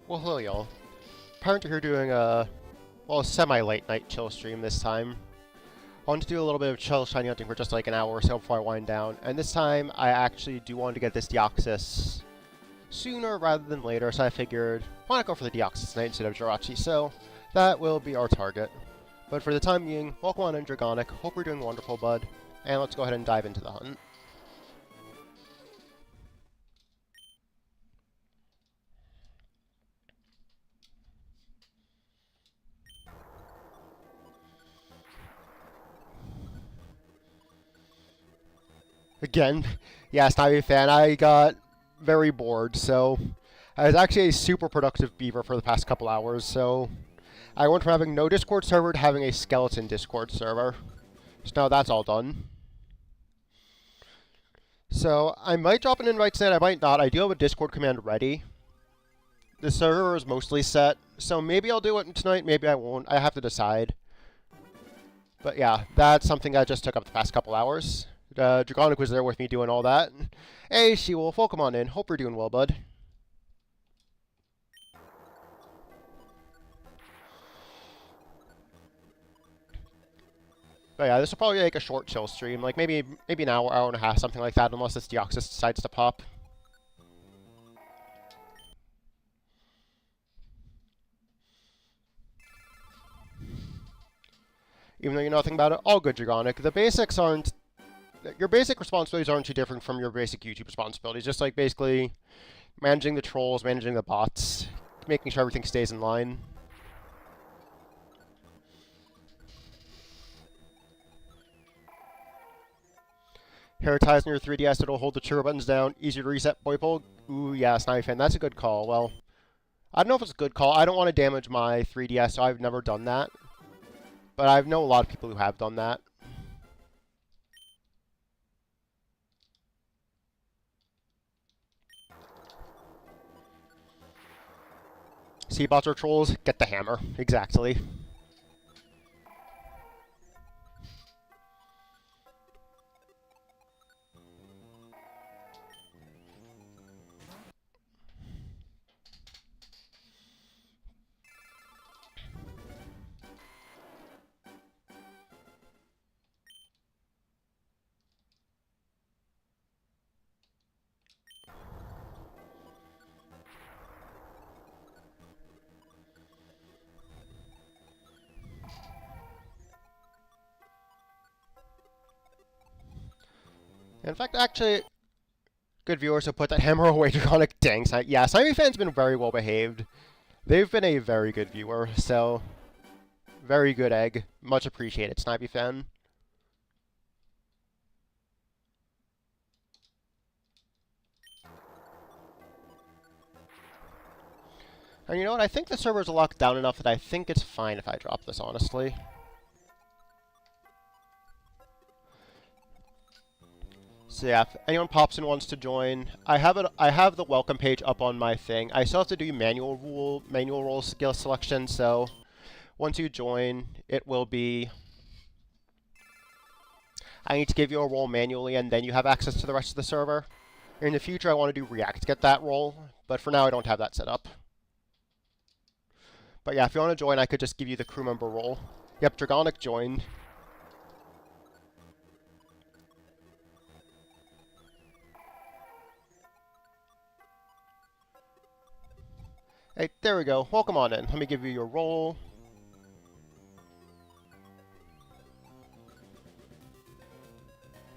Well, hello, y'all. Apparently here doing a semi-late night chill stream this time. I want to do a little bit of chill shiny hunting for just like an hour or so before I wind down. And this time, I actually do want to get this Deoxys sooner rather than later, so I figured, why not go for the Deoxys tonight instead of Jirachi? So, that will be our target. But for the time being, welcome on in, Dragonic. Hope you're doing wonderful, bud. And let's go ahead and dive into the hunt. Again, yeah, Snivy fan, I got very bored, so I was actually a super productive beaver for the past couple hours, so I went from having no Discord server to having a skeleton Discord server. So now that's all done. So I might drop an invite tonight, I might not. I do have a Discord command ready. The server is mostly set, so maybe I'll do it tonight, maybe I won't. I have to decide. But yeah, that's something I just took up the past couple hours. Dragonic was there with me doing all that. Hey, She-Wolf, welcome on in. Hope you're doing well, bud. But yeah, this will probably be like a short chill stream, like maybe an hour, hour and a half, something like that, unless this Deoxys decides to pop. Even though you know nothing about it, all good, Dragonic. The basics aren't... Your basic responsibilities aren't too different from your basic YouTube responsibilities. Just like basically managing the trolls, managing the bots, making sure everything stays in line. Heretize on your 3DS, it'll hold the trigger buttons down. Easier to reset, Boypole. Ooh, yeah, Snivy fan, that's a good call. Well, I don't know if it's a good call. I don't want to damage my 3DS, so I've never done that. But I know a lot of people who have done that. See, bots or trolls? Get the hammer. Exactly. In fact, actually, good viewers who put that hammer away, Draconic. Dang, yeah, Snivy fan's been very well behaved. They've been a very good viewer, so very good egg. Much appreciated, Snivy fan. And you know what? I think the server's locked down enough that I think it's fine if I drop this, honestly. So yeah, if anyone pops in and wants to join, I have the welcome page up on my thing. I still have to do manual role skill selection, so once you join, it will be... I need to give you a role manually, and then you have access to the rest of the server. In the future, I want to do React to get that role, but for now, I don't have that set up. But yeah, if you want to join, I could just give you the crew member role. Yep, Dragonic joined. Hey, there we go. Welcome on in. Let me give you your role.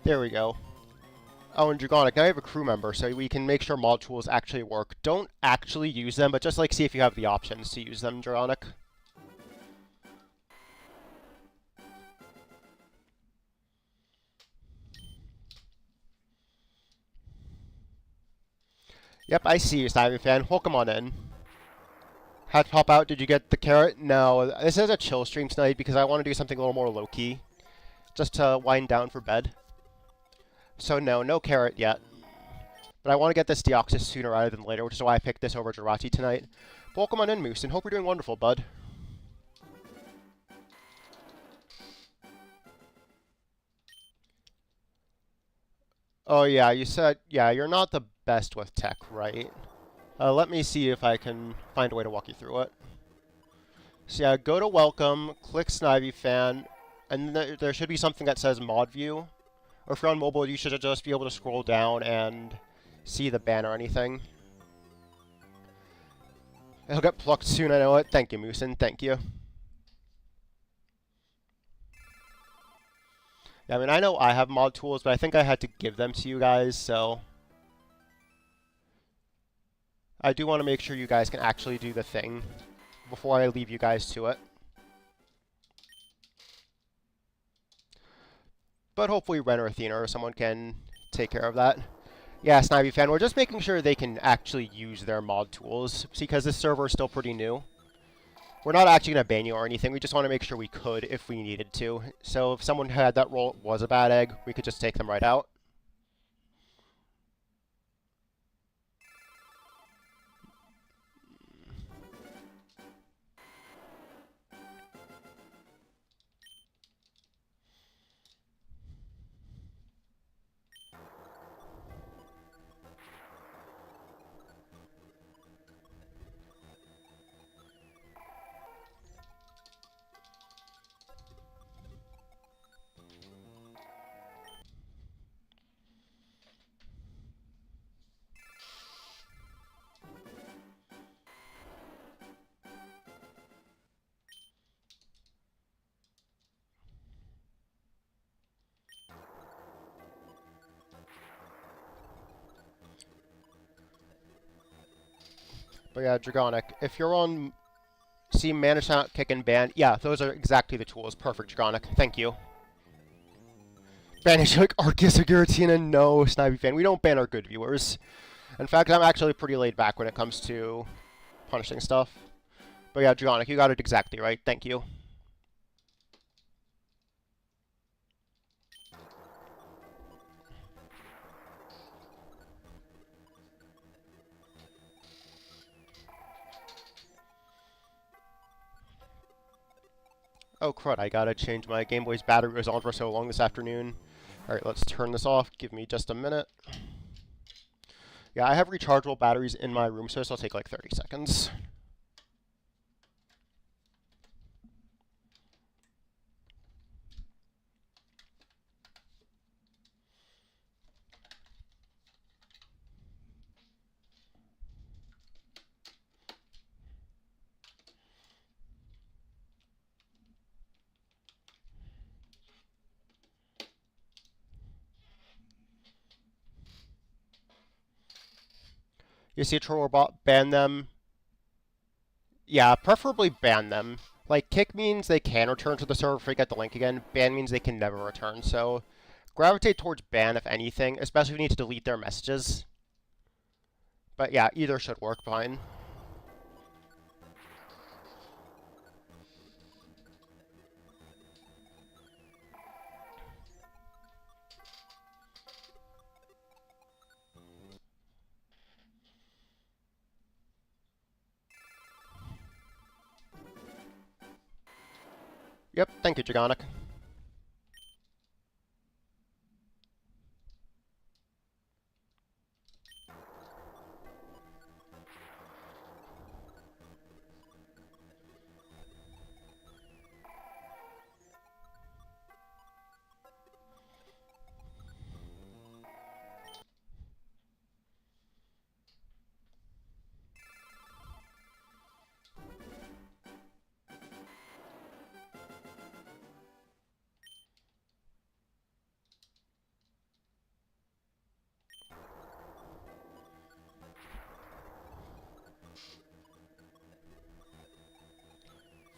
There we go. Oh, and Dragonic, now you have a crew member, so we can make sure mod tools actually work. Don't actually use them, but just like see if you have the options to use them, Dragonic. Yep, I see you, Snivy fan. Welcome on in. Had to pop out. Did you get the carrot? No. This is a chill stream tonight because I want to do something a little more low-key. Just to wind down for bed. So no carrot yet. But I want to get this Deoxys sooner rather than later, which is why I picked this over Jirachi tonight. But welcome on in, Moose, and hope you're doing wonderful, bud. Oh yeah, you said, yeah, you're not the best with tech, right? Let me see if I can find a way to walk you through it. So yeah, go to Welcome, click Snivy Fan, and there should be something that says Mod View. Or if you're on mobile, you should just be able to scroll down and see the ban or anything. It'll get plucked soon, I know it. Thank you, Moosin. Thank you. Yeah, I mean, I know I have mod tools, but I think I had to give them to you guys, so I do want to make sure you guys can actually do the thing before I leave you guys to it. But hopefully Ren or Athena or someone can take care of that. Yeah, Snivy Fan, we're just making sure they can actually use their mod tools, because this server is still pretty new. We're not actually going to ban you or anything, we just want to make sure we could if we needed to. So if someone had that role was a bad egg, we could just take them right out. But yeah, Dragonic, if you're on... See, manage, not kick, and ban. Yeah, those are exactly the tools. Perfect, Dragonic. Thank you. Banish like Arceus or Giratina? No, Snivy Fan. We don't ban our good viewers. In fact, I'm actually pretty laid back when it comes to punishing stuff. But yeah, Dragonic, you got it exactly right. Thank you. Oh, crud, I gotta change my Game Boy's battery. It was on for so long this afternoon. Alright, let's turn this off. Give me just a minute. Yeah, I have rechargeable batteries in my room, so this will take like 30 seconds. You see a troll robot, ban them. Yeah, preferably ban them. Like, kick means they can return to the server if we get the link again. Ban means they can never return, so gravitate towards ban if anything, especially if you need to delete their messages. But yeah, either should work fine. Yep, thank you, Dragonic.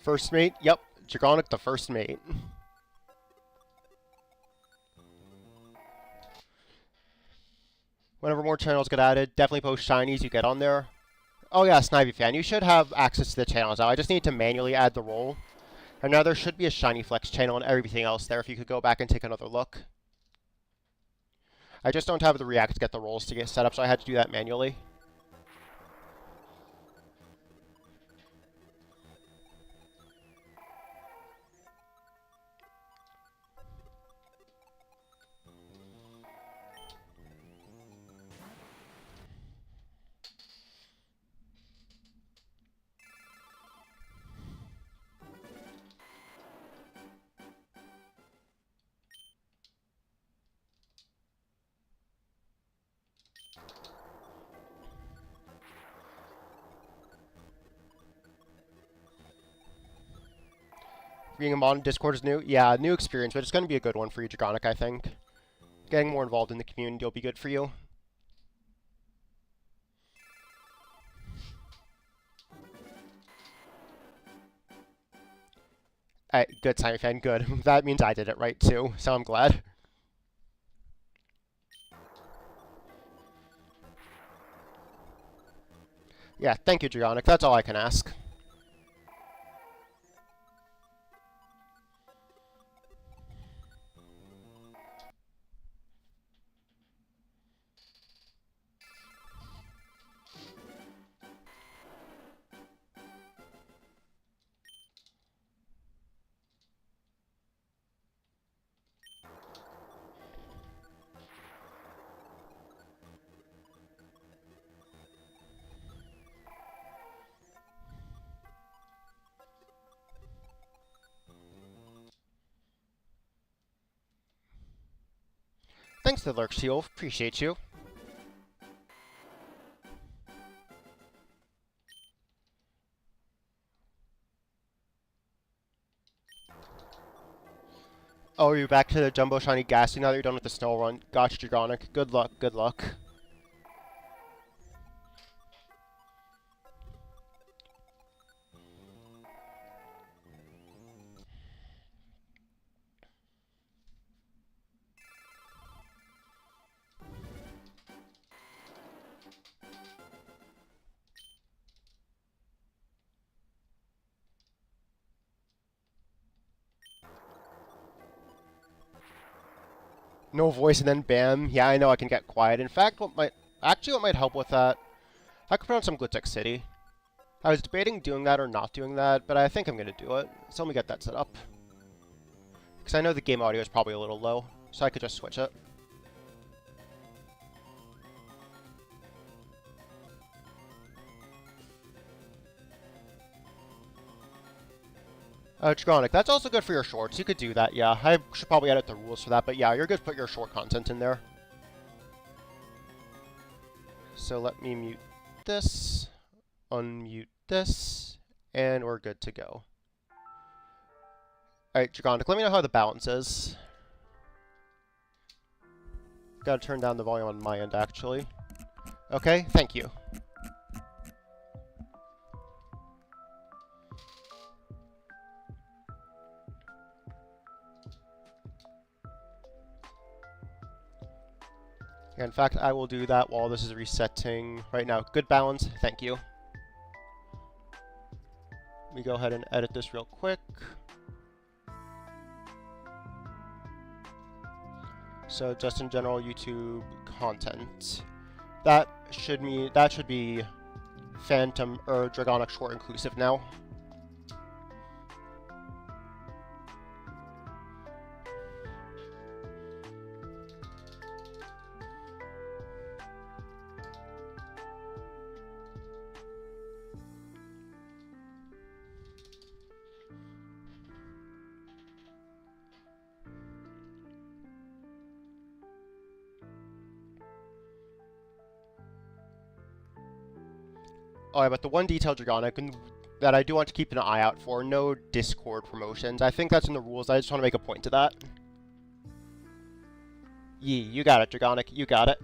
First mate? Yep, Dragonic the first mate. Whenever more channels get added, definitely post shinies you get on there. Oh yeah, Snivy Fan, you should have access to the channels now. I just need to manually add the role. And now there should be a Shiny Flex channel and everything else there if you could go back and take another look. I just don't have the React to get the roles to get set up, so I had to do that manually. Being a mod in Discord is new. Yeah, new experience, but it's going to be a good one for you, Dragonic, I think. Getting more involved in the community will be good for you. Good, Simon fan, good. That means I did it right, too, so I'm glad. Yeah, thank you, Dragonic. That's all I can ask. Thanks to the Lurk Seal. Appreciate you. Oh, are you back to the Jumbo Shiny Ghastly now that you're done with the Snow Run? Gotcha, Dragonic. Good luck, good luck. No voice and then bam. Yeah, I know I can get quiet. In fact, what might help with that, I could put on some Glittex City. I was debating doing that or not doing that, but I think I'm going to do it. So let me get that set up. Because I know the game audio is probably a little low, so I could just switch it. Dragonic, that's also good for your shorts. You could do that, yeah. I should probably edit the rules for that, but yeah, you're good to put your short content in there. So let me mute this, unmute this, and we're good to go. Alright, Dragonic, let me know how the balance is. Gotta turn down the volume on my end, actually. Okay, thank you. In fact, I will do that while this is resetting right now. Good balance, thank you. Let me go ahead and edit this real quick. So just in general YouTube content. That should be Phantom or Dragonic short inclusive now. Oh, yeah, but the one detail, Dragonic, that I do want to keep an eye out for, no Discord promotions. I think that's in the rules. I just want to make a point to that. Yee, you got it, Dragonic. You got it.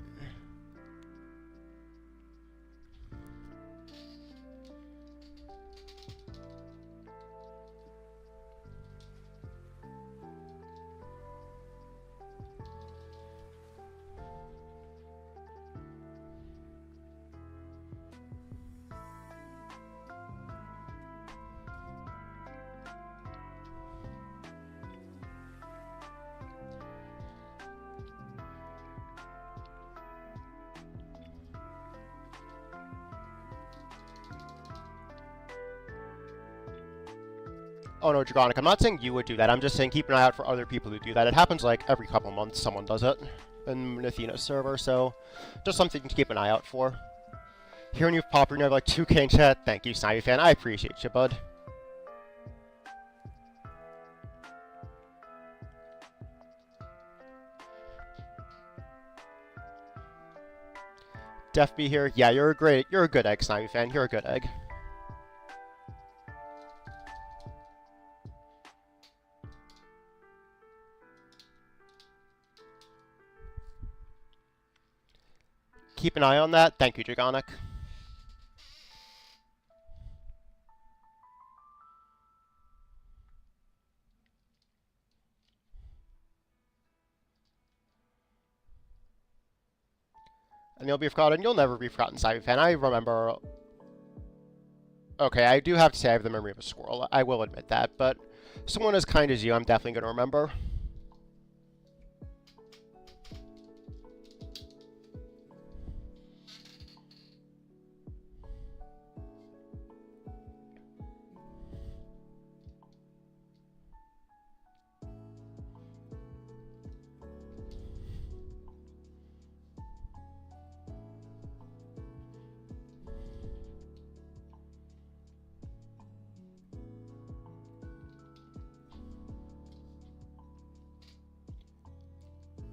Oh no, Dragonic, I'm not saying you would do that. I'm just saying keep an eye out for other people who do that. It happens like every couple months someone does it in Athena's server, so just something to keep an eye out for. Hearing you pop your like 2K in chat, thank you, Snivy fan. I appreciate you, bud. Def be here. Yeah, you're a good egg, Snivy fan. You're a good egg. keep an eye on that. Thank you, Dragonic. And you'll be forgotten. You'll never be forgotten, Cyber Fan. I remember... Okay, I do have to say I have the memory of a squirrel. I will admit that, but someone as kind as you, I'm definitely going to remember.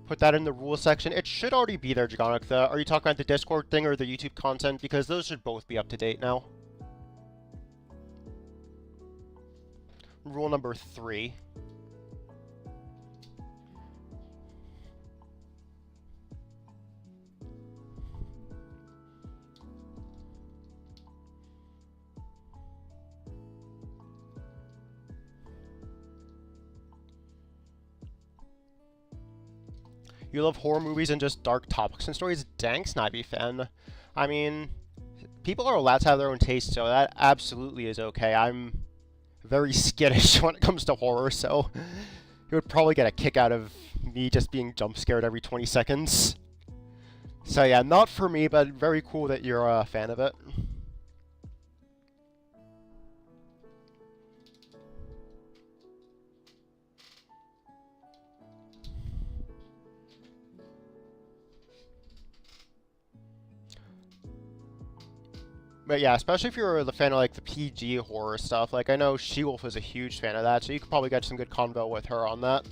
Put that in the rules section. It should already be there, Dragonic. Are you talking about the Discord thing or the YouTube content? Because those should both be up to date now. Rule number 3. You love horror movies and just dark topics and stories? Dang, Snivy Fan. I mean, people are allowed to have their own taste, so that absolutely is okay. I'm very skittish when it comes to horror, so you would probably get a kick out of me just being jump scared every 20 seconds. So yeah, not for me, but very cool that you're a fan of it. But yeah, especially if you're the fan of like the PG horror stuff. Like I know She-Wolf is a huge fan of that, so you could probably get some good convo with her on that.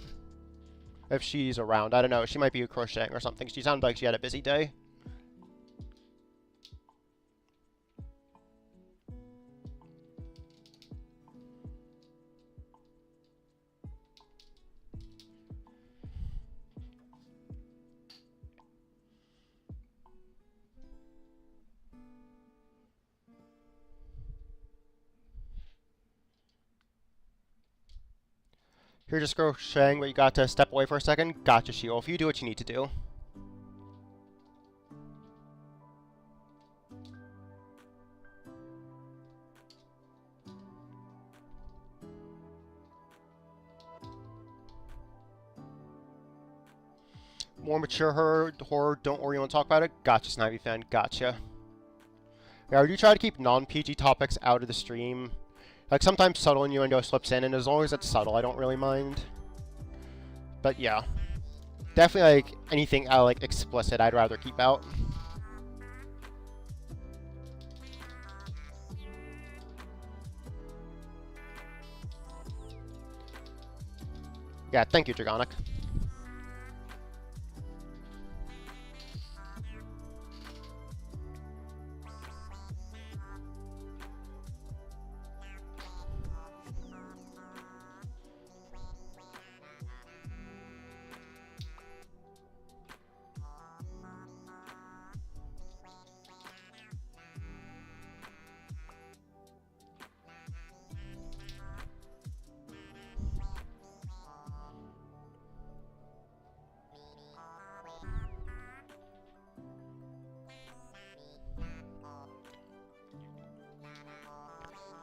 If she's around. I don't know, she might be crocheting or something. She sounded like she had a busy day. You're just crocheting, but you got to step away for a second. Gotcha, She-Wolf. You do what you need to do. More mature horror, don't worry, you won't talk about it. Gotcha, Snivy Fan. Gotcha. Yeah, I do try to keep non-PG topics out of the stream. Like, sometimes subtle innuendo slips in, and as long as it's subtle, I don't really mind. But yeah. Definitely, like, anything like, explicit, I'd rather keep out. Yeah, thank you, Dragonic.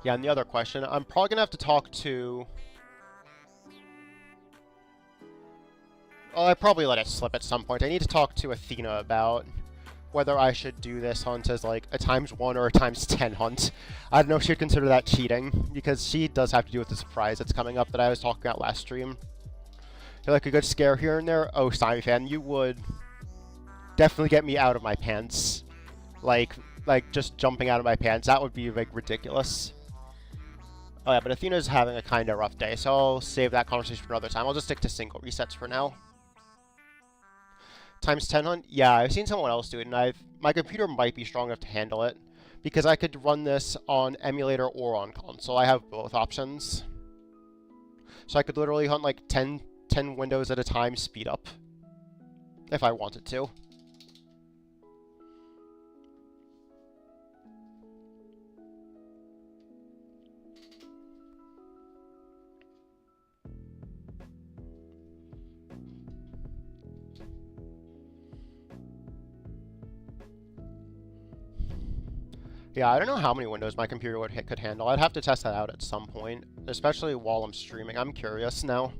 Yeah, and the other question, I'm probably going to have to talk to... Well, I probably let it slip at some point. I need to talk to Athena about whether I should do this hunt as, like, a ×1 or a ×10 hunt. I don't know if she'd consider that cheating, because she does have to do with the surprise that's coming up that I was talking about last stream. You're like a good scare here and there? Oh, Snivy Fan, you would definitely get me out of my pants. Like, just jumping out of my pants, that would be, like, ridiculous. Oh yeah, but Athena's having a kind of rough day, so I'll save that conversation for another time. I'll just stick to single resets for now. ×10 hunt? Yeah, I've seen someone else do it, and my computer might be strong enough to handle it, because I could run this on emulator or on console. I have both options. So I could literally hunt like 10 windows at a time, speed up, if I wanted to. Yeah, I don't know how many windows my computer could handle. I'd have to test that out at some point, especially while I'm streaming. I'm curious now.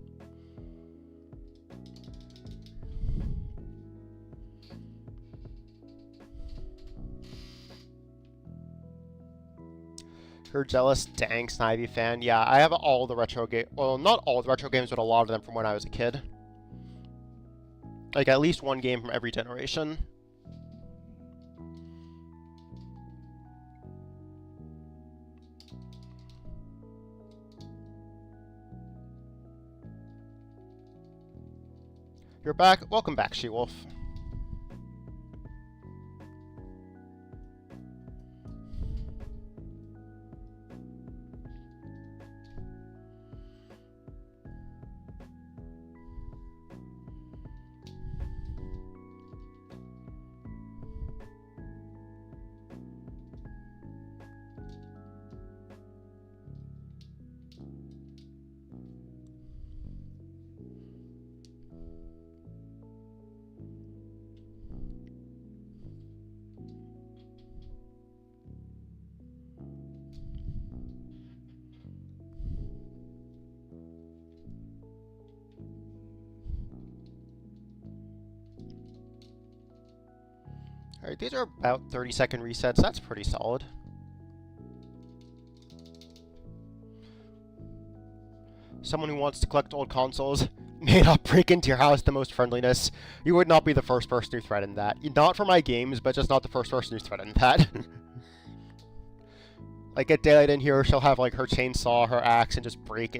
You're jealous? Dang, Snivy fan. Yeah, I have all the retro game. Well, not all the retro games, but a lot of them from when I was a kid. Like, at least one game from every generation. You're back? Welcome back, She-Wolf. Alright, these are about 30-second resets. That's pretty solid. Someone who wants to collect old consoles may not break into your house the most friendliness. You would not be the first person who threatened that. Not for my games, but just not the first person who threatened that. Like, at daylight in here, she'll have, like, her chainsaw, her axe, and just break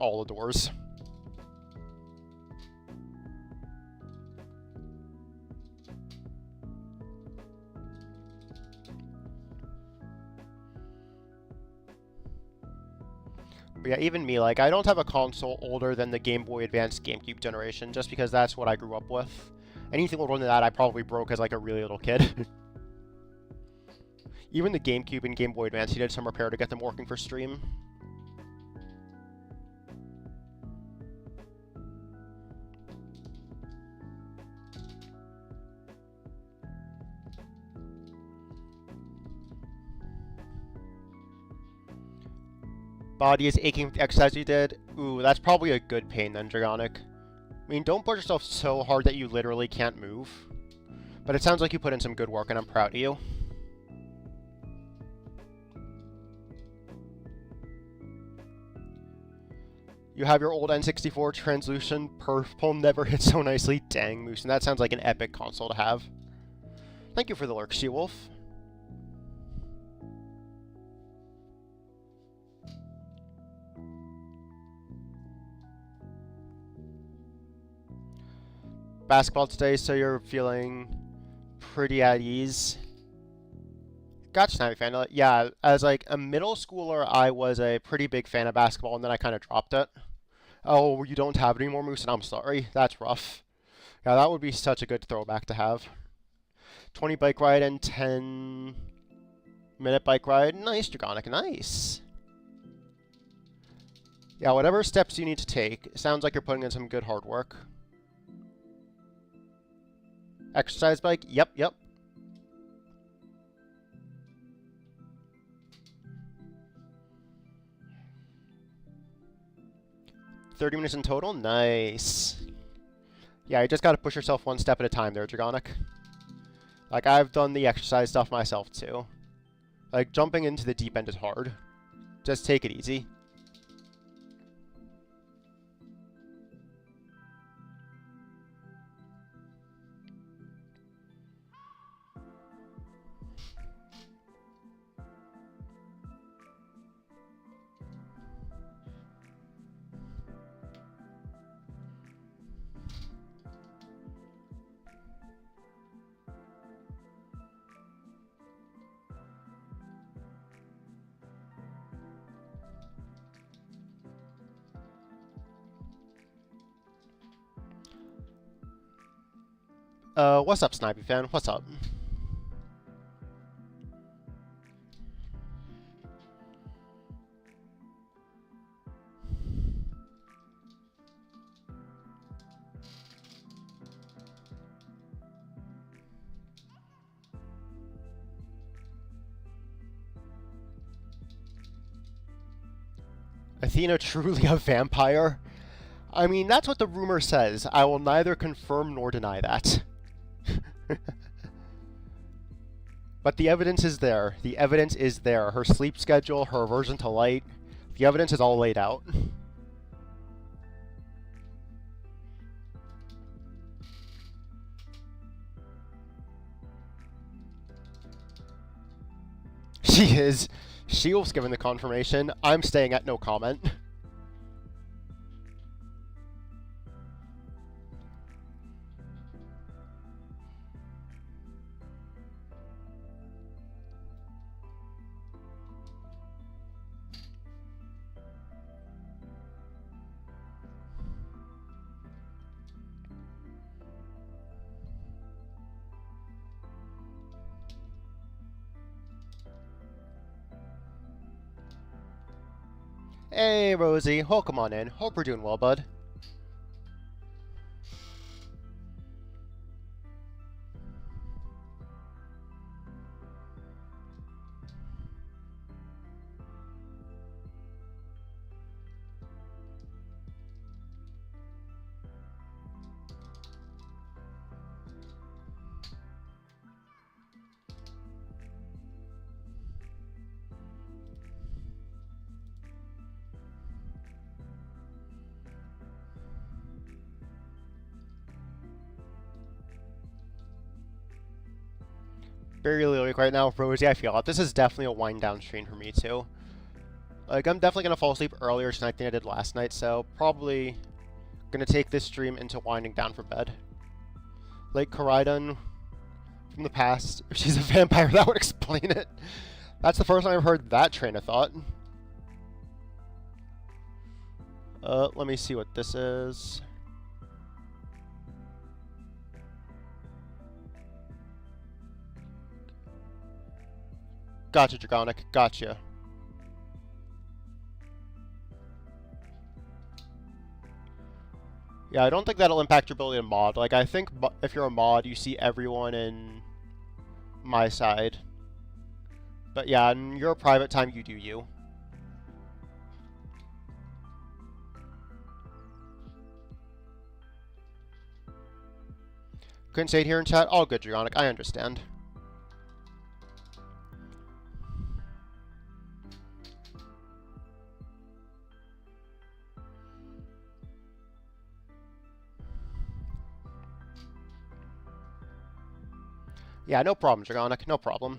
all the doors. But yeah, even me, like, I don't have a console older than the Game Boy Advance GameCube generation, just because that's what I grew up with. Anything older than that, I probably broke as, like, a really little kid. Even the GameCube and Game Boy Advance needed some repair to get them working for stream. Body is aching with the exercise you did. Ooh, that's probably a good pain then, Dragonic. I mean, don't push yourself so hard that you literally can't move. But it sounds like you put in some good work, and I'm proud of you. You have your old N64 translucent purple never hit so nicely. Dang, Moose, and that sounds like an epic console to have. Thank you for the lurk, She-Wolf. Basketball today, so you're feeling pretty at ease. Gotcha, Snivy fan. Yeah, as like a middle schooler, I was a pretty big fan of basketball, and then I kind of dropped it. Oh, you don't have it anymore, Moose, and I'm sorry. That's rough. Yeah, that would be such a good throwback to have. 20 bike ride and 10-minute bike ride. Nice, Dragonic, nice. Yeah, whatever steps you need to take, it sounds like you're putting in some good hard work. Exercise bike? Yep, yep. $30 minutes in total? Nice. Yeah, you just gotta push yourself one step at a time there, Dragonic. Like, I've done the exercise stuff myself, too. Like, jumping into the deep end is hard. Just take it easy. What's up, Snipey fan? What's up? Athena truly a vampire? I mean, that's what the rumor says. I will neither confirm nor deny that. But the evidence is there. The evidence is there. Her sleep schedule, her aversion to light, the evidence is all laid out. She is. Shield's given the confirmation. I'm staying at no comment. Hey, Rosie. Welcome on in. Hope we're doing well, bud. Barely awake right now, Rosie. I feel it. This is definitely a wind down stream for me too. Like, I'm definitely gonna fall asleep earlier tonight than I did last night, so probably gonna take this stream into winding down for bed. Like Koraidon from the past, if she's a vampire, that would explain it. That's the first time I've heard that train of thought. Let me see what this is. Gotcha, Dragonic. Gotcha. Yeah, I don't think that'll impact your ability to mod. Like, I think if you're a mod, you see everyone in my side. But yeah, in your private time, you do you. Couldn't say it here in chat. All good, Dragonic. I understand. Yeah, no problem, Dragonic. No problem.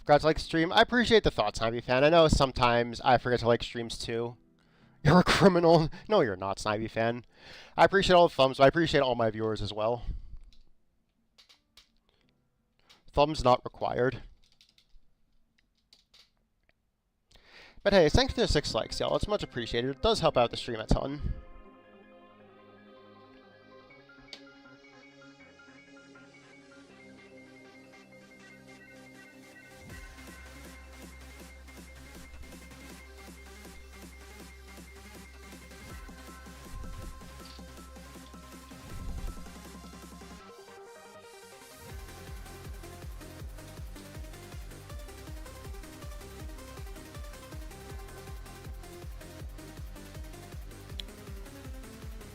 Forgot to like stream. I appreciate the thoughts, Snivy fan. I know sometimes I forget to like streams too. You're a criminal. No, you're not, Snivy fan. I appreciate all the thumbs, but I appreciate all my viewers as well. Thumbs not required. But hey, thanks for the 6 likes, y'all. It's much appreciated. It does help out the stream a ton.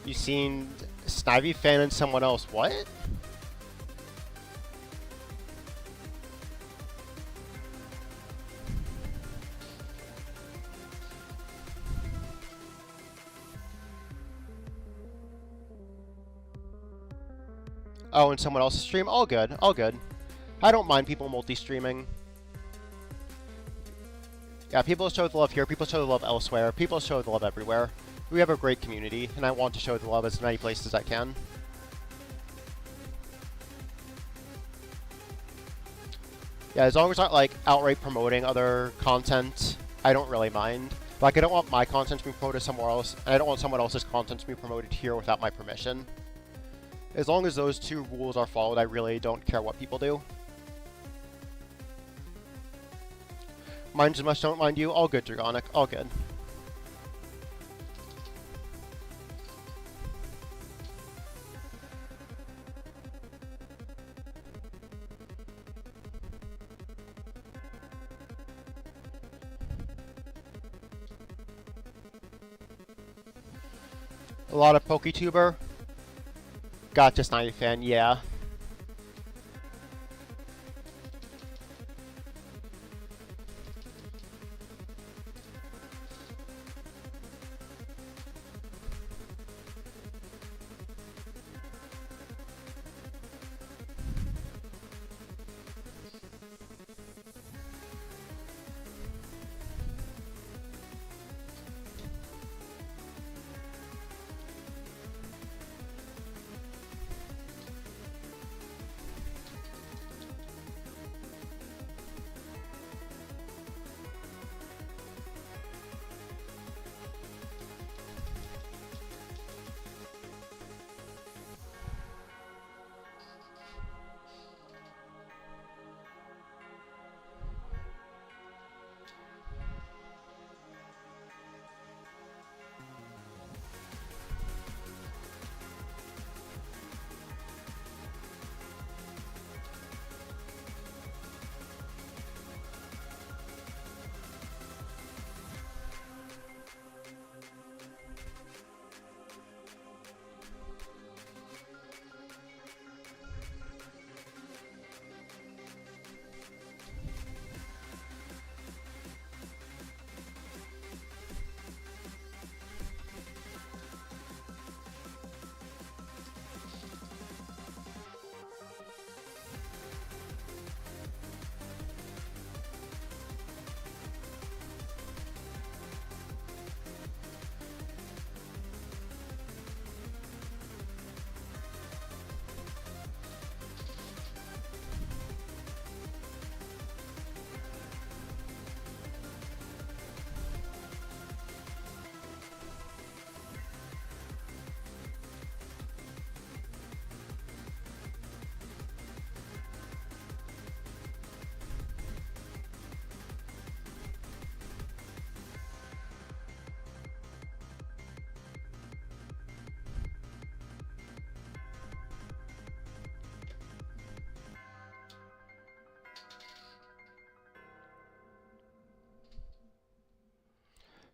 You seen Snivy fan and someone else? What? Oh, and someone else's stream? All good, all good. I don't mind people multi-streaming. Yeah, people show the love here, people show the love elsewhere, people show the love everywhere. We have a great community, and I want to show the love as many places as I can. Yeah, as long as it's not like outright promoting other content, I don't really mind. Like, I don't want my content to be promoted somewhere else, and I don't want someone else's content to be promoted here without my permission. As long as those two rules are followed, I really don't care what people do. Mind as much, don't mind you. All good, Dragonic. All good. A lot of PokeTuber. Gotcha, Snivy fan, yeah.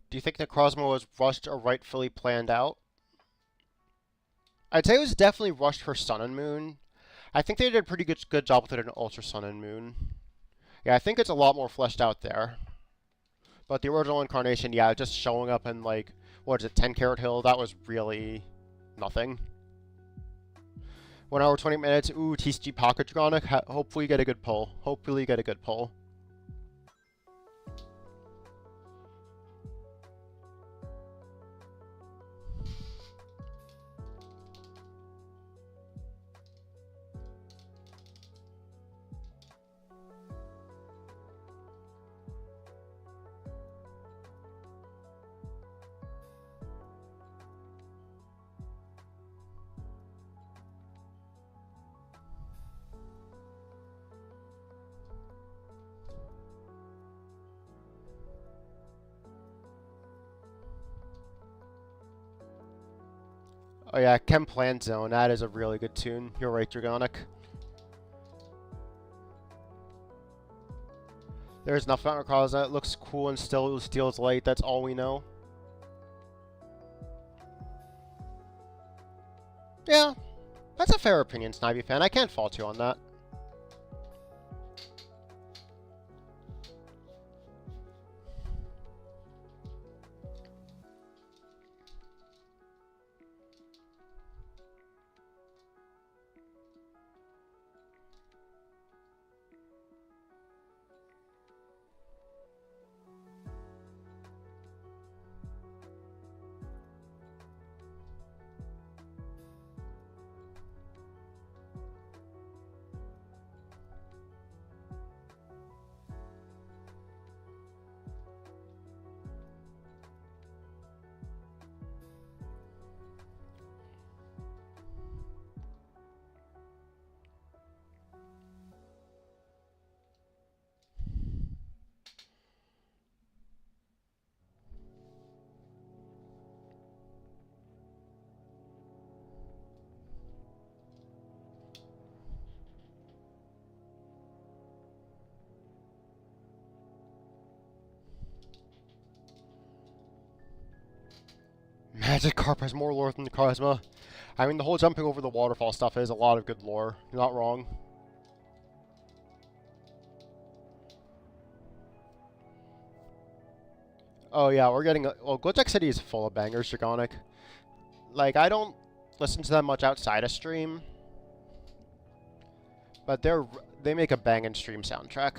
Do you think Necrozma was rushed or rightfully planned out? I'd say it was definitely rushed for Sun and Moon. I think they did a pretty good job with it in Ultra Sun and Moon. Yeah, I think it's a lot more fleshed out there. But the original incarnation, yeah, just showing up in, like, what is it, 10 Carrot Hill, that was really nothing. 1 hour, 20 minutes, ooh, TCG Pocket Dragonic, hopefully you get a good pull. Hopefully you get a good pull. Oh yeah, Chem Plant Zone, that is a really good tune. You're right, Dragonic. There's nothing on Necrozma. It looks cool and still steals light, that's all we know. Yeah, that's a fair opinion, Snivy fan. I can't fault you on that. Magikarp has more lore than the Cosma. I mean, the whole jumping over the waterfall stuff is a lot of good lore. You're not wrong. Oh yeah, we're getting... Well, Glitch City is full of bangers, Dragonic. Like, I don't listen to them much outside of stream. But they make a bangin' stream soundtrack.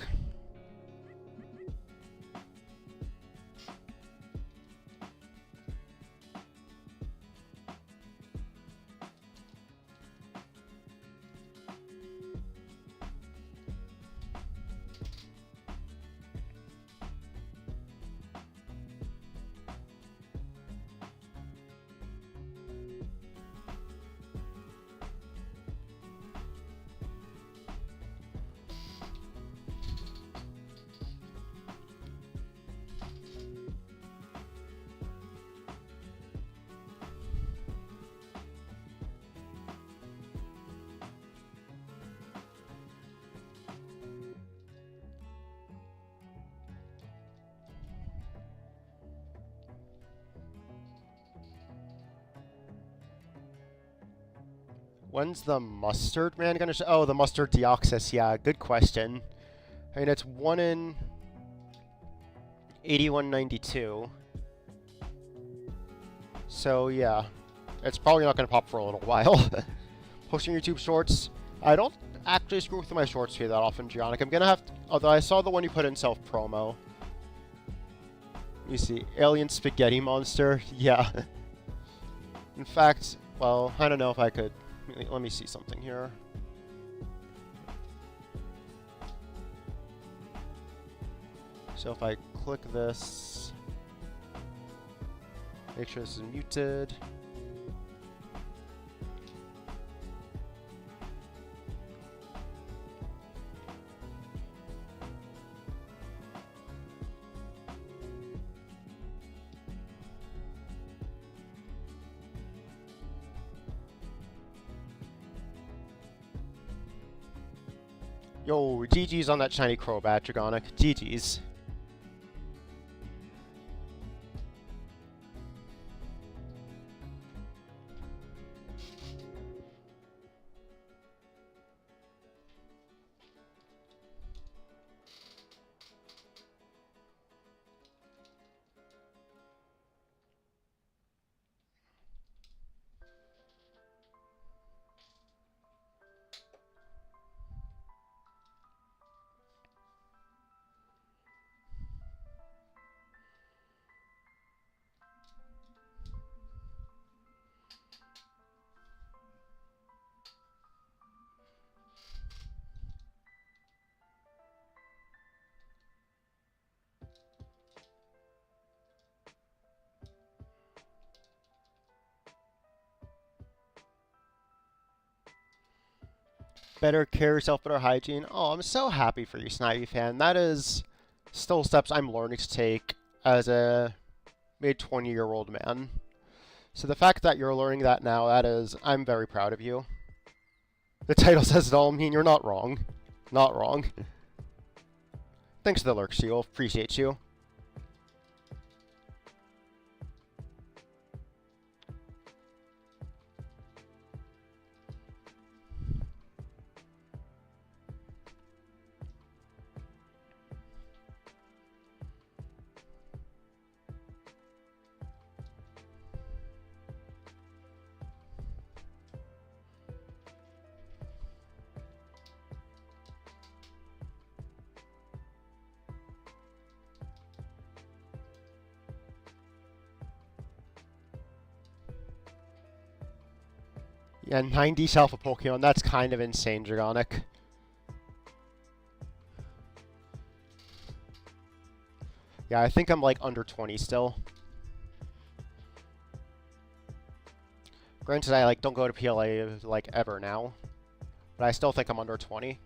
When's the Mustard Man gonna show? Oh, the Mustard Deoxys. Yeah, good question. I mean, it's 1 in 8192. So, yeah. It's probably not gonna pop for a little while. Posting YouTube shorts. I don't actually screw through my shorts here that often, Gionic. I'm gonna have to... Although I saw the one you put in self-promo. Let me see. Alien Spaghetti Monster. Yeah. In fact, well, I don't know if I could... Let me see something here. So if I click this, make sure this is muted. Yo, GG's on that shiny Crobat, Dragonic. GG's. Better care yourself, better hygiene. Oh, I'm so happy for you, Snivy fan. That is still steps I'm learning to take as a mid-20-year-old man. So the fact that you're learning that now, I'm very proud of you. The title says it all, I mean, you're not wrong. Not wrong. Thanks for the lurk, Seal. Appreciate you. Yeah, 90 Alpha Pokemon, that's kind of insane, Dragonic. Yeah, I think I'm like under 20 still. Granted, I like don't go to PLA like ever now, but I still think I'm under 20.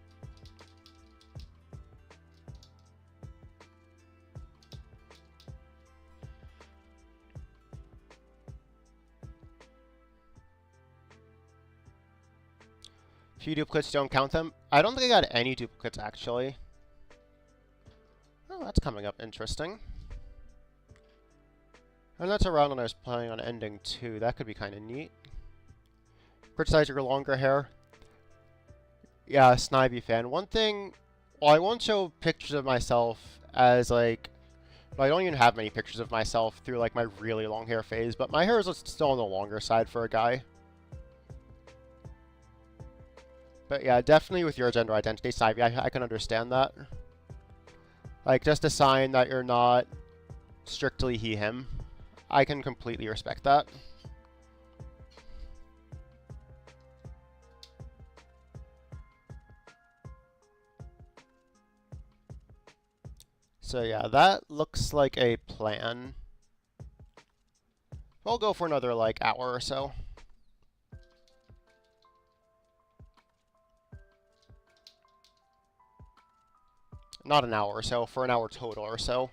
Few duplicates, don't count them. I don't think I got any duplicates, actually. Oh, that's coming up interesting. And that's a round when I was planning on ending too. That could be kind of neat. Criticize your longer hair. Yeah, Snivy fan. One thing, well, I won't show pictures of myself as like, well, I don't even have many pictures of myself through like my really long hair phase, but my hair is still on the longer side for a guy. But yeah, definitely with your gender identity, Snivy, I can understand that. Like, just a sign that you're not strictly he, him. I can completely respect that. So yeah, that looks like a plan. We'll go for another, like, hour or so. Not an hour or so, for an hour total or so.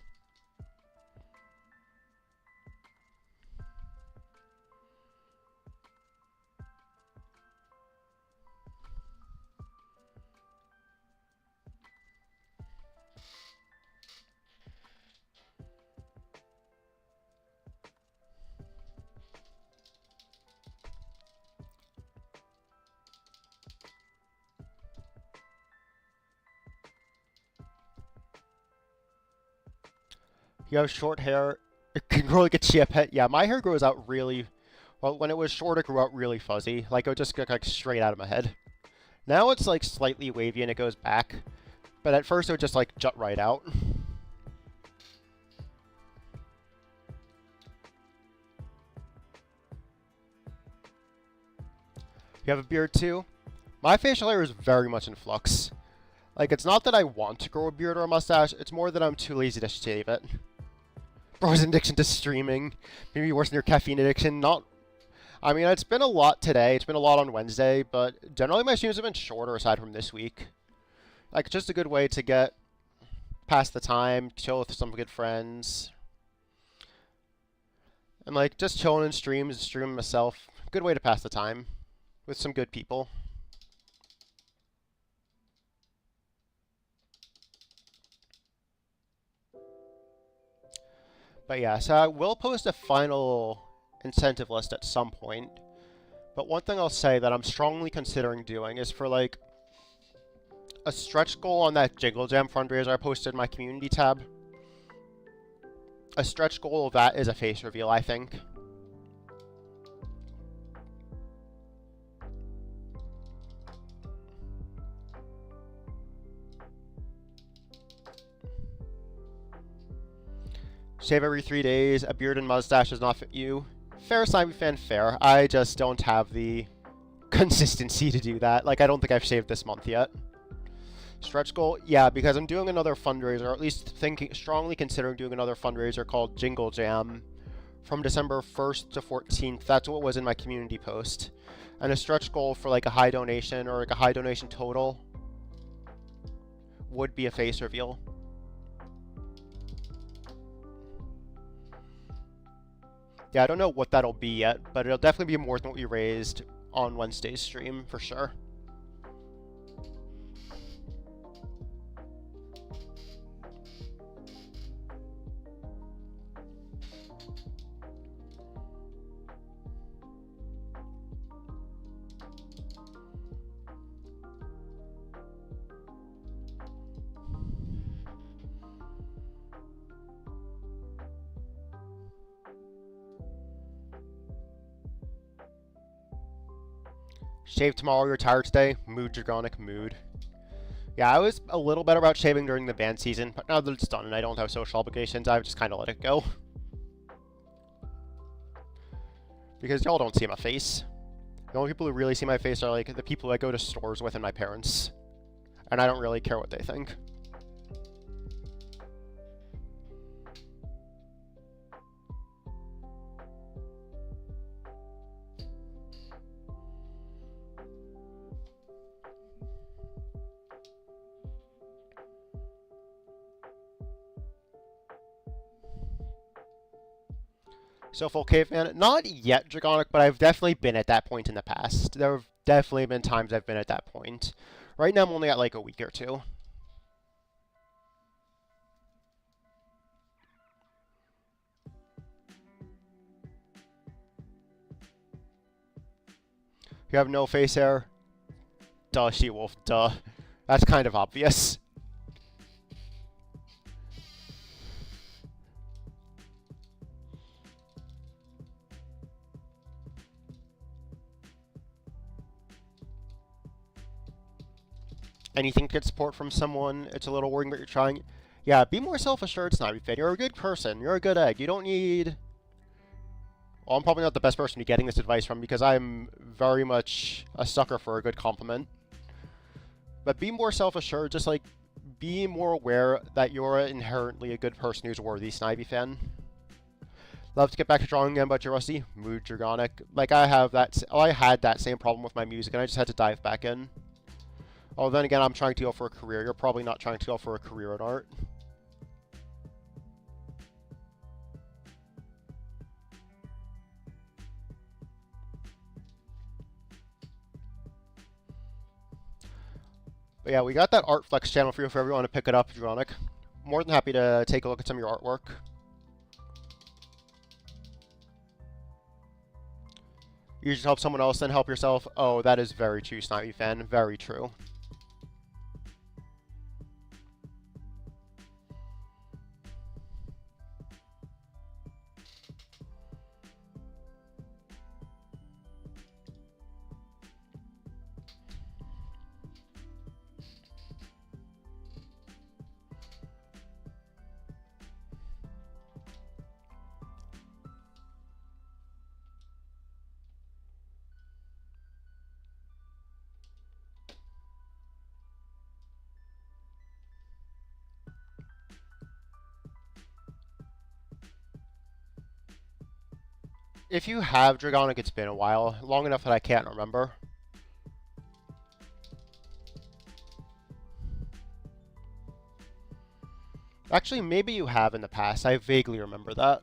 You have short hair, it can really get you a pet. Yeah, my hair grows out really, well, when it was short, it grew out really fuzzy. Like, it would just get like straight out of my head. Now it's like slightly wavy and it goes back. But at first it would just like jut right out. You have a beard too? My facial hair is very much in flux. Like, it's not that I want to grow a beard or a mustache, it's more that I'm too lazy to shave it. Bro's addiction to streaming. Maybe worse than your caffeine addiction. Not... I mean, it's been a lot today. It's been a lot on Wednesday, but generally my streams have been shorter aside from this week. Like, it's just a good way to get past the time, chill with some good friends. And, like, just chilling in streams, streaming myself. Good way to pass the time with some good people. But yeah, so I will post a final incentive list at some point. But one thing I'll say that I'm strongly considering doing is for, like, a stretch goal on that Jingle Jam fundraiser I posted in my community tab. A stretch goal of that is a face reveal, I think. Shave every 3 days. A beard and mustache does not fit you. Fair, Simon fan, fair. I just don't have the consistency to do that. Like, I don't think I've shaved this month yet. Stretch goal? Yeah, because I'm doing another fundraiser, or at least strongly considering doing another fundraiser called Jingle Jam from December 1st to 14th. That's what was in my community post. And a stretch goal for, like, a high donation or, like, a high donation total would be a face reveal. Yeah, I don't know what that'll be yet, but it'll definitely be more than what we raised on Wednesday's stream, for sure. Shave tomorrow, retire today. Mood, Dragonic, mood. Yeah, I was a little better about shaving during the band season, but now that it's done and I don't have social obligations, I've just kind of let it go. Because y'all don't see my face. The only people who really see my face are, like, the people I go to stores with and my parents. And I don't really care what they think. So full caveman, not yet Dragonic, but I've definitely been at that point in the past. There have definitely been times I've been at that point. Right now I'm only at like a week or two. You have no face hair? Duh, She-Wolf, duh. That's kind of obvious. Anything to get support from someone, it's a little worrying, but you're trying. Yeah, be more self-assured, Snobby Fan. You're a good person. You're a good egg. You don't need... Well, I'm probably not the best person to be getting this advice from because I'm very much a sucker for a good compliment. But be more self-assured, just like, be more aware that you're inherently a good person who's worthy, Snivy Fan. Love to get back to drawing again, but you're rusty. Mood Dragonic. Like, I had that same problem with my music, and I just had to dive back in. Oh, then again, I'm trying to go for a career. You're probably not trying to go for a career in art. But yeah, we got that Art Flex channel for you if you ever want to pick it up, Dronic. More than happy to take a look at some of your artwork. You should help someone else, then help yourself. Oh, that is very true, Snivy Fan. Very true. If you have Dragonic, it's been a while. Long enough that I can't remember. Actually, maybe you have in the past. I vaguely remember that.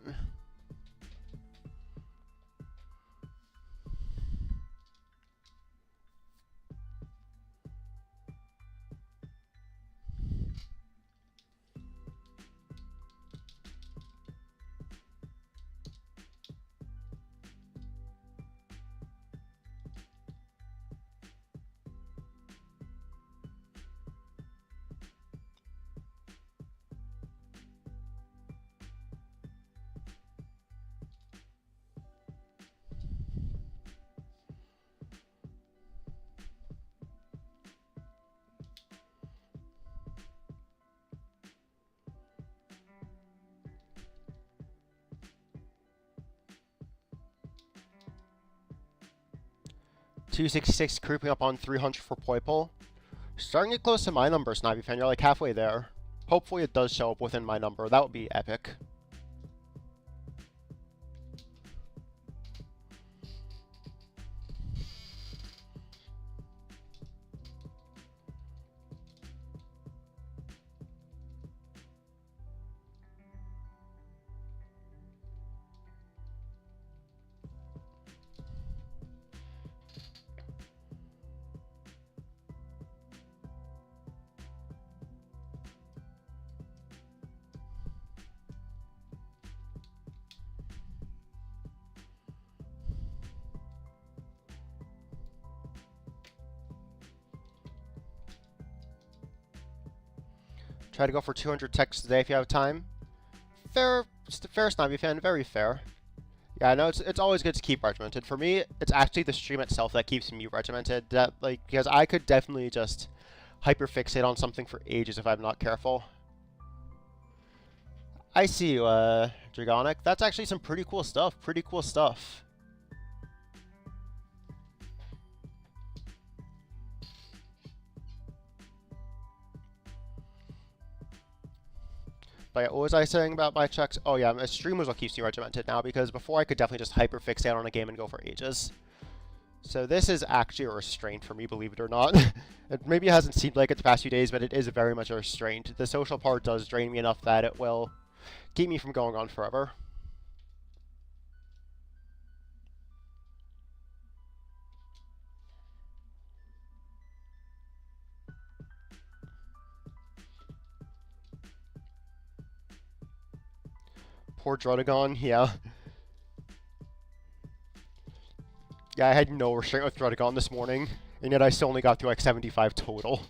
$266 creeping up on 300 for Poiple. Starting to get close to my number, Snivy Fan. You're like halfway there. Hopefully it does show up within my number. That would be epic. Try to go for 200 texts today if you have time. Fair, Snivy Fan, very fair. Yeah, I know it's always good to keep regimented. For me, it's actually the stream itself that keeps me regimented. That because I could definitely just hyperfixate on something for ages if I'm not careful. I see you, Dragonic. That's actually some pretty cool stuff. Pretty cool stuff. But what was I saying about my checks? Oh yeah, my stream was what keeps me regimented now, because before I could definitely just hyperfixate on a game and go for ages. So this is actually a restraint for me, believe it or not. Maybe it hasn't seemed like it the past few days, but it is very much a restraint. The social part does drain me enough that it will keep me from going on forever. Poor Drodagon, yeah. Yeah, I had no restraint with Drudagon this morning, and yet I still only got through like 75 total.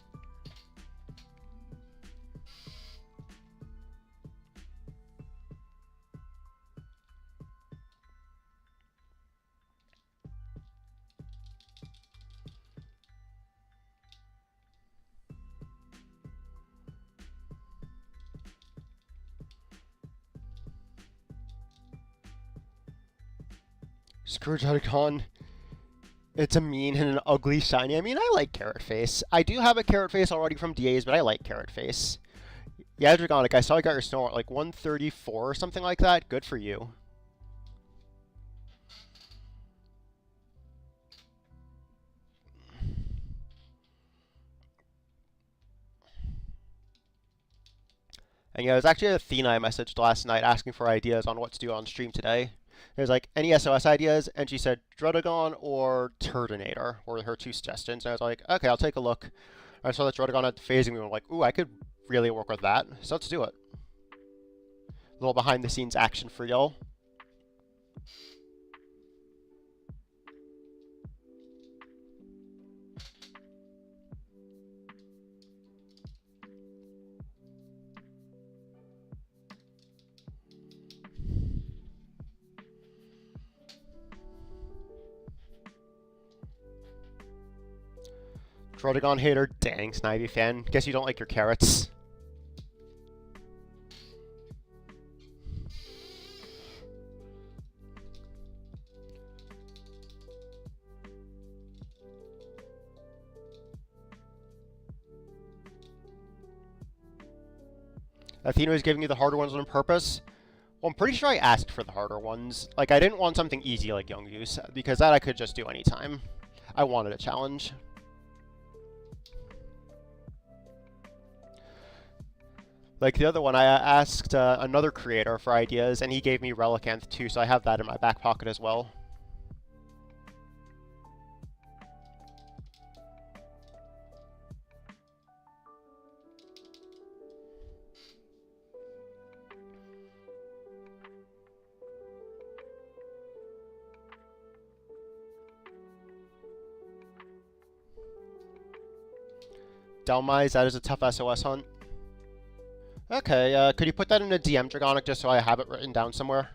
Screw Drudagon. It's a mean and an ugly shiny. I mean, I like Carrot Face. I do have a Carrot Face already from DAs, but I like Carrot Face. Yeah, Dragonic, I saw you got your snow at like 134 or something like that. Good for you. And yeah, it was actually Athena I messaged last night asking for ideas on what to do on stream today. There's like, any SOS ideas? And she said Drudagon or Turdinator were her two suggestions. And I was like, okay, I'll take a look. I saw that Drudagon had phasing me. I'm like, ooh, I could really work with that. So let's do it. A little behind the scenes action for y'all. Drudagon hater, dang, Snivy fan. Guess you don't like your carrots. Athena is giving you the harder ones on purpose. Well, I'm pretty sure I asked for the harder ones. Like, I didn't want something easy like Young Use, because that I could just do anytime. I wanted a challenge. Like the other one, I asked another creator for ideas, and he gave me Relicanth too, so I have that in my back pocket as well. Delmise, that is a tough SOS hunt. Okay, could you put that in a DM, Dragonic, just so I have it written down somewhere?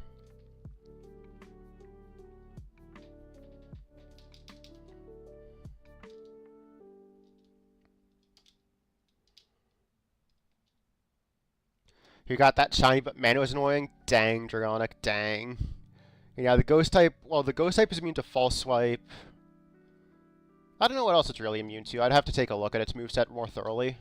You got that shiny, but mana was annoying? Dang, Dragonic, dang. Yeah, the Ghost type, well, the Ghost type is immune to False Swipe. I don't know what else it's really immune to. I'd have to take a look at its moveset more thoroughly.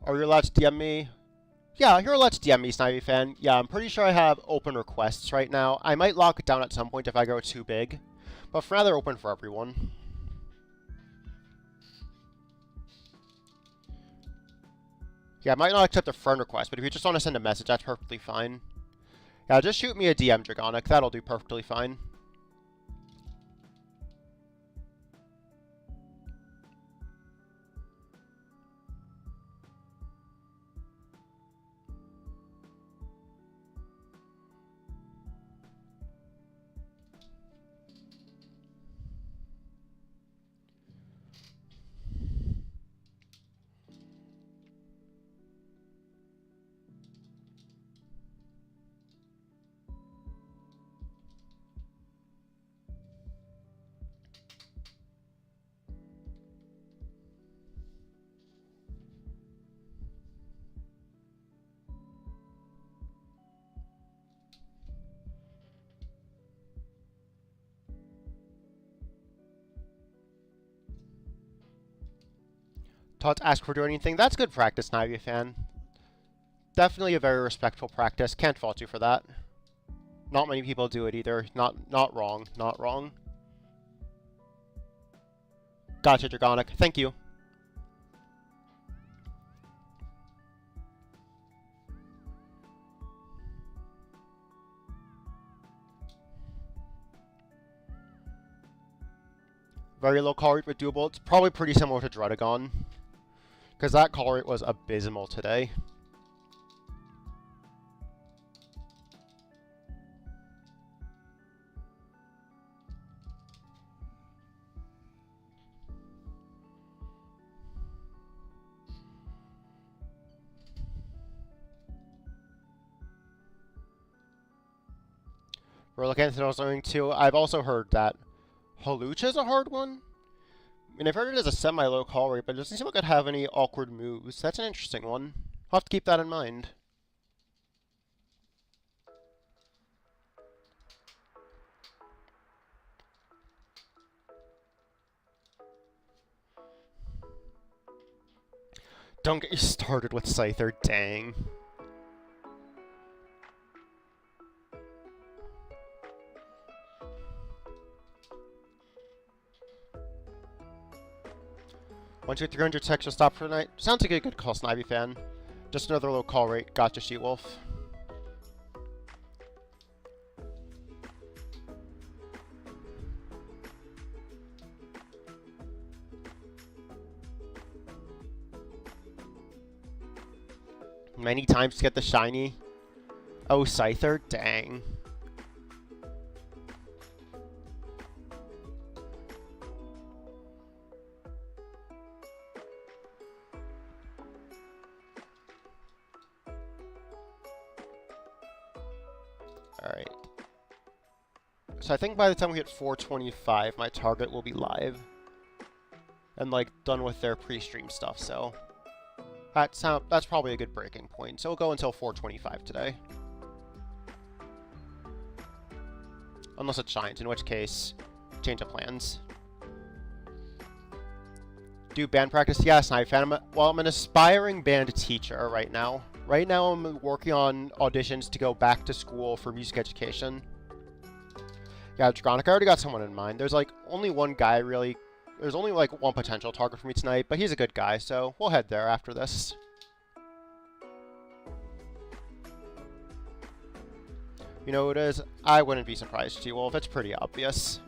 Are you allowed to DM me? Yeah, you're allowed to DM me, Snivy fan. Yeah, I'm pretty sure I have open requests right now. I might lock it down at some point if I go too big. But for now, they're open for everyone. Yeah, I might not accept a friend request, but if you just want to send a message, that's perfectly fine. Yeah, just shoot me a DM, Dragonic. That'll do perfectly fine. Taught to ask for doing anything. That's good practice, Snivy fan. Definitely a very respectful practice. Can't fault you for that. Not many people do it either. Not wrong. Not wrong. Gotcha, Dragonic. Thank you. Very low call rate but doable. It's probably pretty similar to Dredagon, because that call rate was abysmal today. We're looking at the too. I've also heard that Hawlucha is a hard one. I mean, I've heard it as a semi-low call rate, but it doesn't seem like it'd have any awkward moves. That's an interesting one. I'll have to keep that in mind. Don't get you started with Scyther, dang. Once you're 300 text, you'll stop for the night. Sounds like a good call, Snivy fan. Just another low call rate. Gotcha, She-Wolf. Many times to get the shiny. Oh, Scyther? Dang. Alright. So I think by the time we hit 425, my target will be live. And, like, done with their pre-stream stuff, so... That's probably a good breaking point. So we'll go until 425 today. Unless it shines, in which case, change of plans. Do band practice? Yes, I'm an aspiring band teacher right now. Right now I'm working on auditions to go back to school for music education. Yeah, Dragonic, I already got someone in mind. There's like only one guy really. There's only like one potential target for me tonight, but he's a good guy, so we'll head there after this. You know who it is? I wouldn't be surprised, T-Wolf. It's pretty obvious.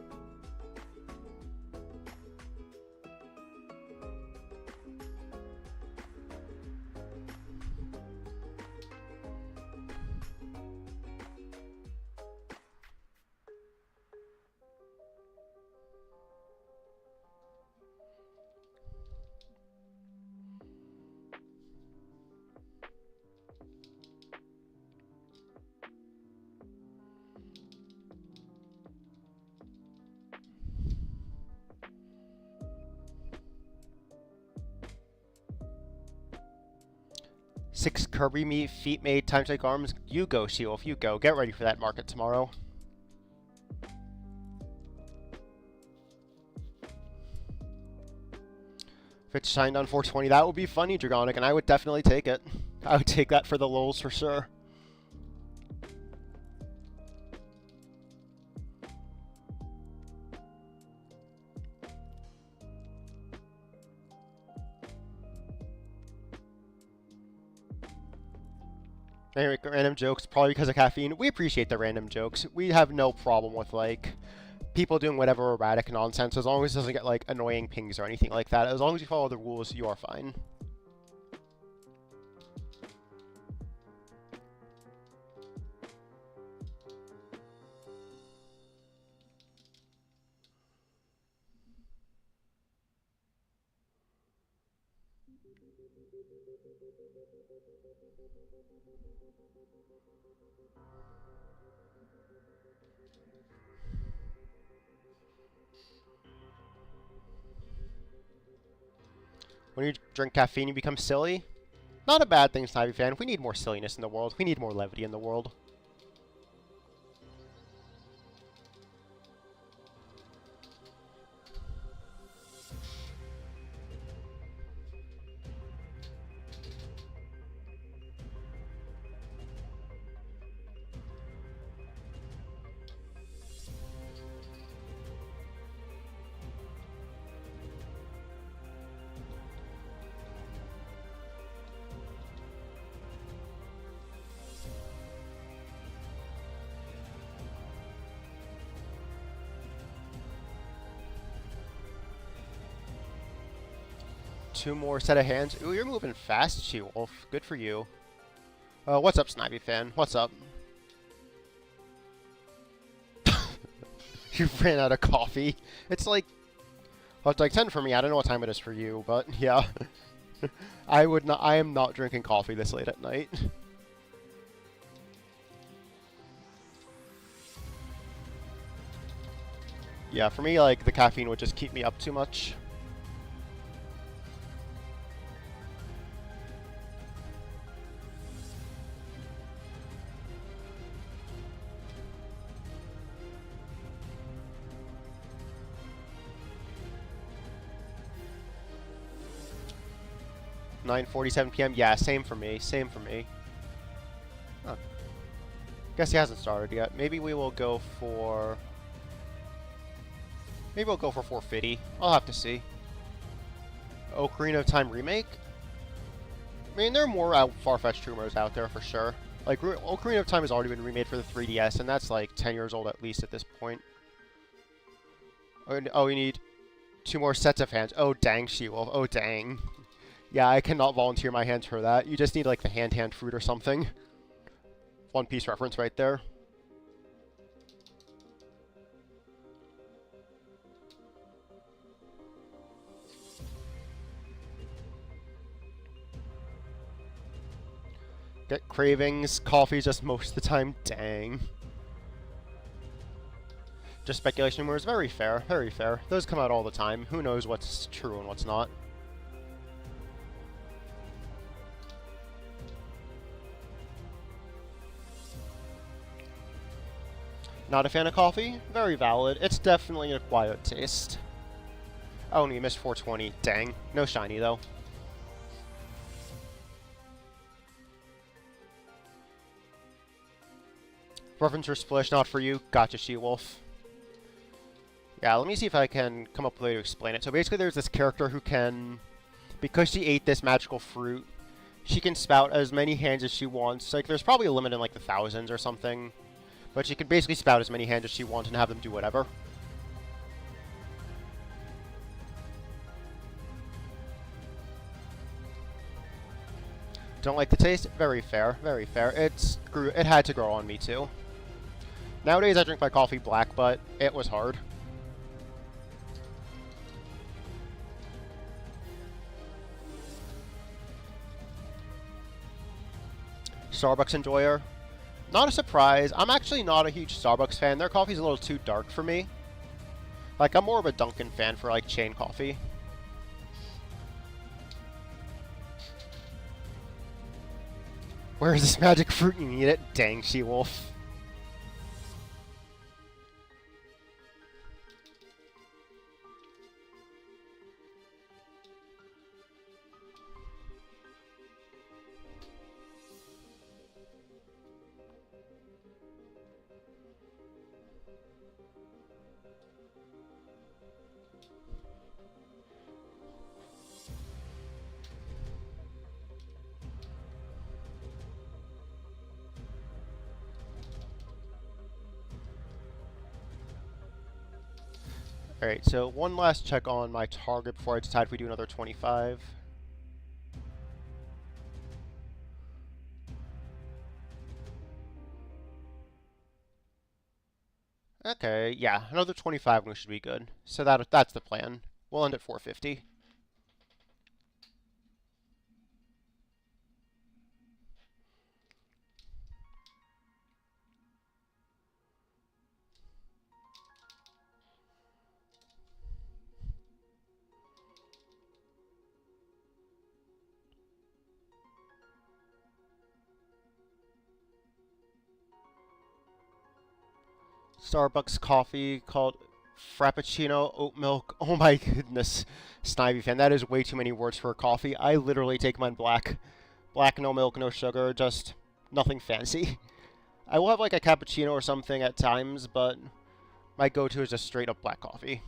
Six Kirby meat, feet made, time to take arms. You go, She-Wolf, you go. Get ready for that market tomorrow. If it's shined on 420, that would be funny, Dragonic, and I would definitely take it. I would take that for the lols for sure. Anyway, random jokes, probably because of caffeine. We appreciate the random jokes. We have no problem with, like, people doing whatever erratic nonsense, as long as it doesn't get, like, annoying pings or anything like that. As long as you follow the rules, you are fine. When you drink caffeine, you become silly. Not a bad thing, Snivy fan. We need more silliness in the world. We need more levity in the world. 2 more set of hands. Ooh, you're moving fast, She-Wolf. Good for you. What's up, Snivy fan? What's up? You ran out of coffee. It's like... Well, it's like 10 for me. I don't know what time it is for you, but yeah. I am not drinking coffee this late at night. Yeah, for me, like, the caffeine would just keep me up too much. $9:47 p.m. Yeah, same for me. Same for me. Huh. Guess he hasn't started yet. Maybe we will go for... Maybe we'll go for 450. I'll have to see. Ocarina of Time remake? I mean, there are more far-fetched rumors out there for sure. Like, Ocarina of Time has already been remade for the 3DS, and that's like 10 years old at least at this point. Oh, we need 2 more sets of hands. Oh, dang, She-Wolf. Oh, dang. Yeah, I cannot volunteer my hands for that. You just need, like, the hand fruit or something. One Piece reference right there. Get cravings. Coffee just most of the time. Dang. Just speculation rumors. Very fair. Very fair. Those come out all the time. Who knows what's true and what's not. Not a fan of coffee? Very valid. It's definitely an acquired taste. Oh, and we missed 420. Dang. No shiny, though. Reference for Splish, not for you. Gotcha, She-Wolf. Yeah, let me see if I can come up with a way to explain it. So basically there's this character who can... Because she ate this magical fruit, she can spout as many hands as she wants. Like, there's probably a limit in, like, the thousands or something. But she can basically spout as many hands as she wants and have them do whatever. Don't like the taste? Very fair, very fair. It had to grow on me, too. Nowadays, I drink my coffee black, but it was hard. Starbucks enjoyer? Not a surprise. I'm actually not a huge Starbucks fan. Their coffee's a little too dark for me. Like, I'm more of a Dunkin' fan for, like, chain coffee. Where is this magic fruit? You need it? Dang, She-Wolf. Alright, so one last check on my target before I decide if we do another 25. Okay, yeah, another 25 and we should be good. So that's the plan. We'll end at 450. Starbucks coffee called Frappuccino oat milk. Oh my goodness, Snivy fan, that is way too many words for a coffee. I literally take mine black. Black, no milk, no sugar, just nothing fancy. I will have like a cappuccino or something at times, but my go-to is just straight up black coffee.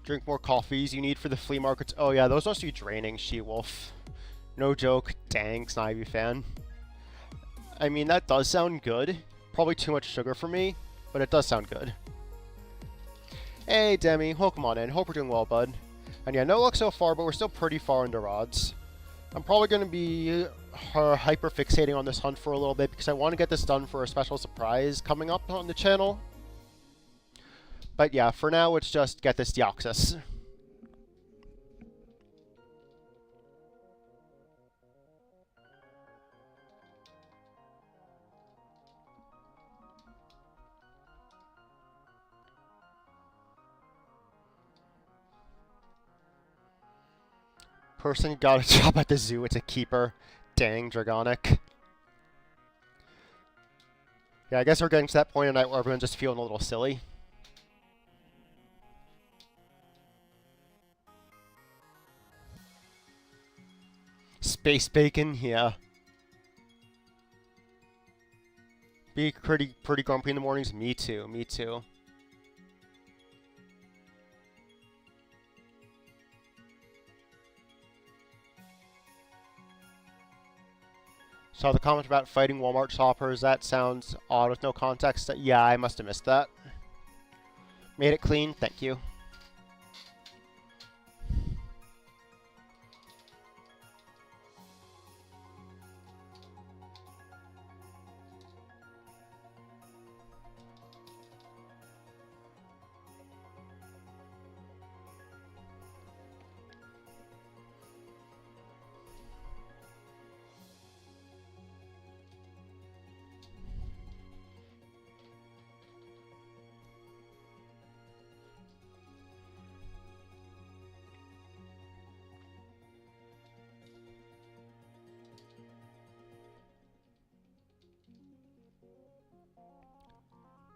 Drink more coffees you need for the flea markets. Oh yeah, those must be draining, She-Wolf. No joke. Dang, Snivy fan. I mean, that does sound good. Probably too much sugar for me, but it does sound good. Hey, Demi. Welcome on in. Hope we're doing well, bud. And yeah, no luck so far, but we're still pretty far into rods. I'm probably going to be hyper-fixating on this hunt for a little bit because I want to get this done for a special surprise coming up on the channel. But yeah, for now, let's just get this Deoxys. Person got a job at the zoo. It's a keeper. Dang, Dragonic. Yeah, I guess we're getting to that point of night where everyone's just feeling a little silly. Space bacon, yeah. Be pretty grumpy in the mornings. Me too, me too. Saw the comment about fighting Walmart shoppers. That sounds odd with no context. Yeah, I must have missed that. Made it clean, thank you.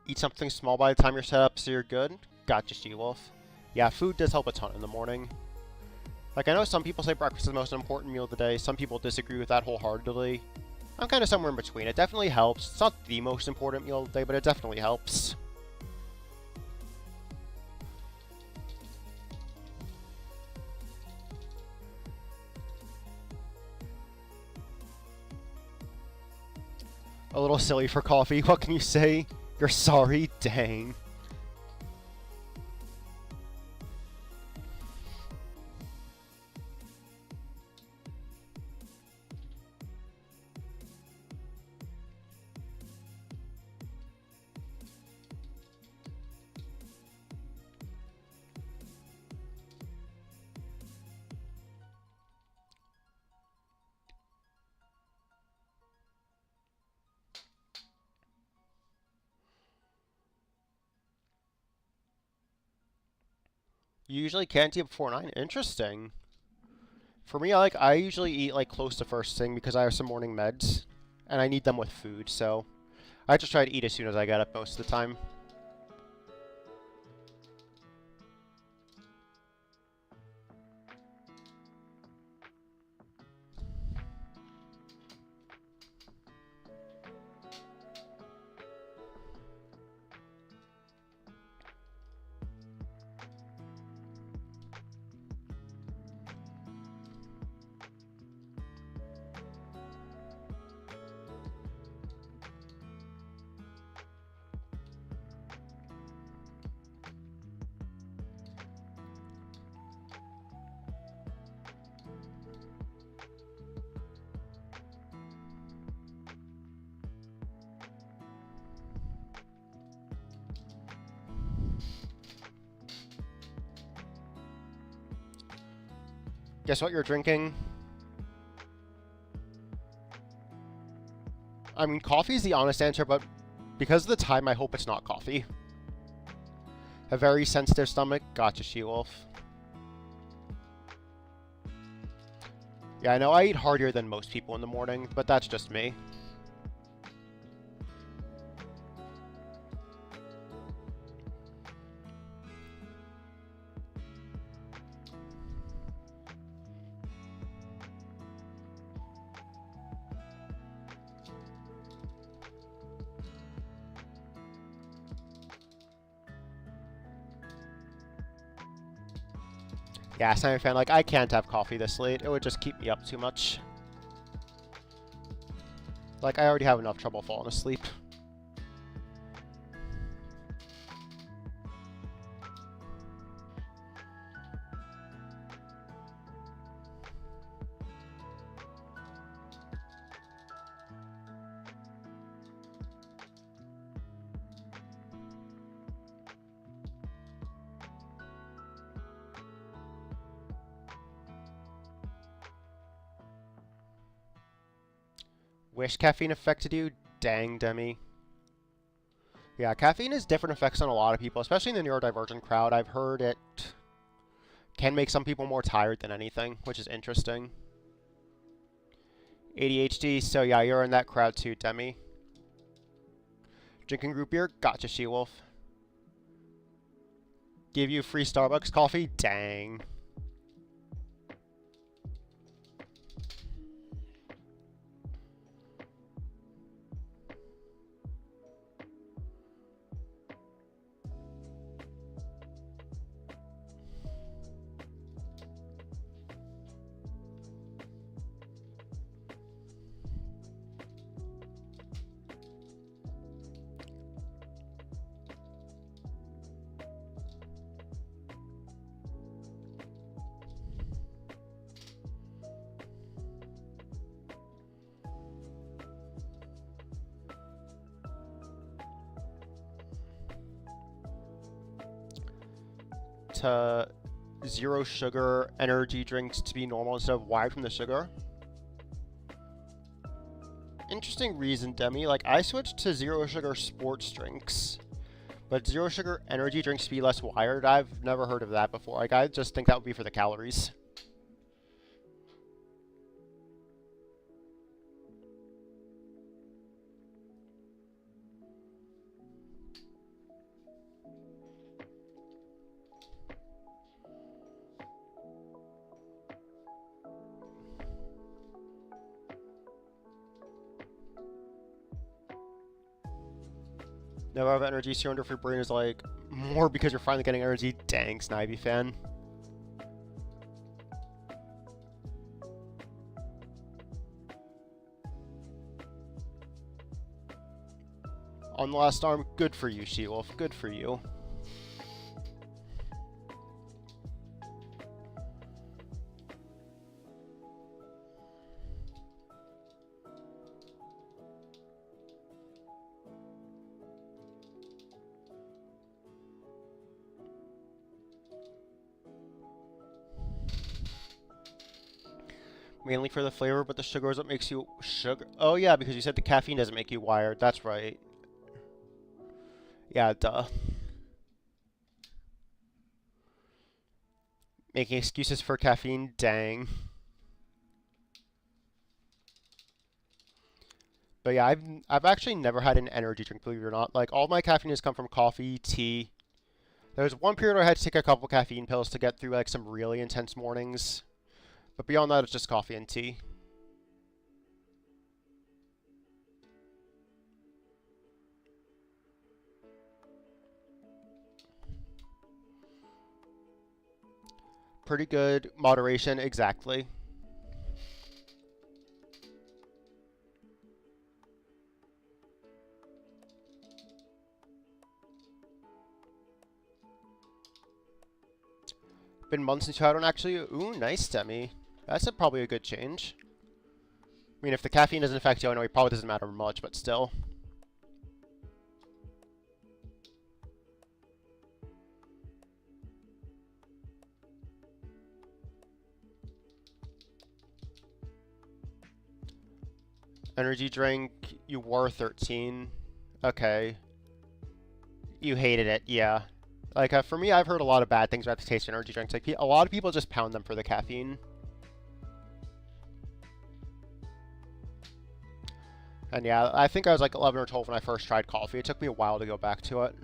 Eat something small by the time you're set up so you're good. Gotcha, She-Wolf. Yeah, food does help a ton in the morning. Like, I know some people say breakfast is the most important meal of the day. Some people disagree with that wholeheartedly. I'm kind of somewhere in between. It definitely helps. It's not the most important meal of the day, but it definitely helps. A little silly for coffee. What can you say? You're sorry? Dang. You usually can't eat before 9? Interesting. For me, I usually eat like close to first thing because I have some morning meds, and I need them with food, so I just try to eat as soon as I get up most of the time. Guess what you're drinking? I mean, coffee is the honest answer, but because of the time, I hope it's not coffee. A very sensitive stomach. Gotcha, She-Wolf. Yeah, I know I eat heartier than most people in the morning, but that's just me. Yeah, I'm a fan. Like, I can't have coffee this late. It would just keep me up too much. Like, I already have enough trouble falling asleep. Wish caffeine affected you? Dang, Demi. Yeah, caffeine has different effects on a lot of people, especially in the neurodivergent crowd. I've heard it can make some people more tired than anything, which is interesting. ADHD, so yeah, you're in that crowd too, Demi. Drinking group beer? Gotcha, She-Wolf. Give you free Starbucks coffee? Dang. To zero sugar energy drinks to be normal instead of wired from the sugar. Interesting reason, Demi. Like, I switched to zero sugar sports drinks, but zero sugar energy drinks to be less wired. I've never heard of that before. Like, I just think that would be for the calories. Never have energy, so your wonder if your brain is like, more because you're finally getting energy. Dang, Snivy fan. On the last arm, good for you, She-Wolf, good for you. Mainly for the flavor, but the sugar is what makes you sugar. Oh yeah, because you said the caffeine doesn't make you wired. That's right. Yeah, duh. Making excuses for caffeine? Dang. But yeah, I've actually never had an energy drink, believe it or not. Like, all my caffeine has come from coffee, tea. There was one period where I had to take a couple caffeine pills to get through, like, some really intense mornings. But beyond that, it's just coffee and tea. Pretty good moderation, exactly. Been months since you had one, actually. Ooh, nice, Demi. That's probably a good change. I mean, if the caffeine doesn't affect you, I know it probably doesn't matter much, but still. Energy drink, you were 13. Okay. You hated it, yeah. Like, for me, I've heard a lot of bad things about the taste of energy drinks. Like, a lot of people just pound them for the caffeine. And yeah, I think I was like 11 or 12 when I first tried coffee. It took me a while to go back to it.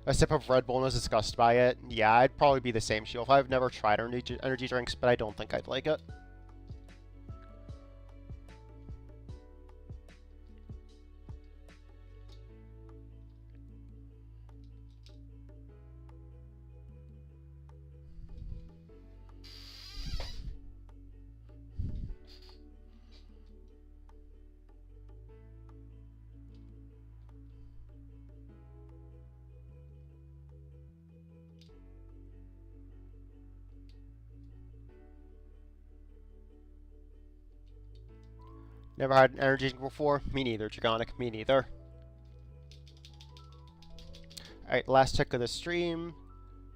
A sip of Red Bull and was disgusted by it. Yeah, I'd probably be the same, Shield. I've never tried energy drinks, but I don't think I'd like it. Never had an energy drink before? Me neither, Dragonic. Me neither. Alright, last tick of the stream.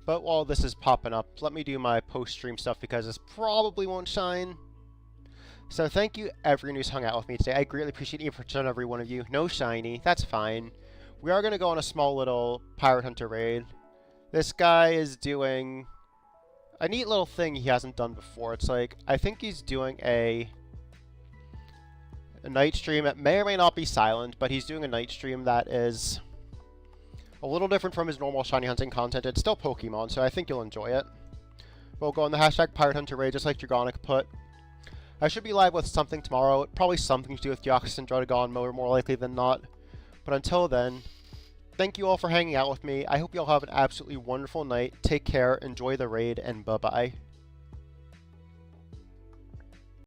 But while this is popping up, let me do my post-stream stuff because this probably won't shine. So thank you everyone who's hung out with me today. I greatly appreciate each and every one of you. No shiny, that's fine. We are going to go on a small little Pirate Hunter raid. This guy is doing a neat little thing he hasn't done before. It's like, I think he's doing a night stream. It may or may not be silent, but he's doing a night stream that is a little different from his normal shiny hunting content. It's still Pokemon, so I think you'll enjoy it. We'll go on the hashtag Pirate Hunter raid, just like Dragonic put. I should be live with something tomorrow. Probably something to do with Deoxys and Dragon, more likely than not. But until then, thank you all for hanging out with me. I hope you all have an absolutely wonderful night. Take care, enjoy the raid, and bye-bye.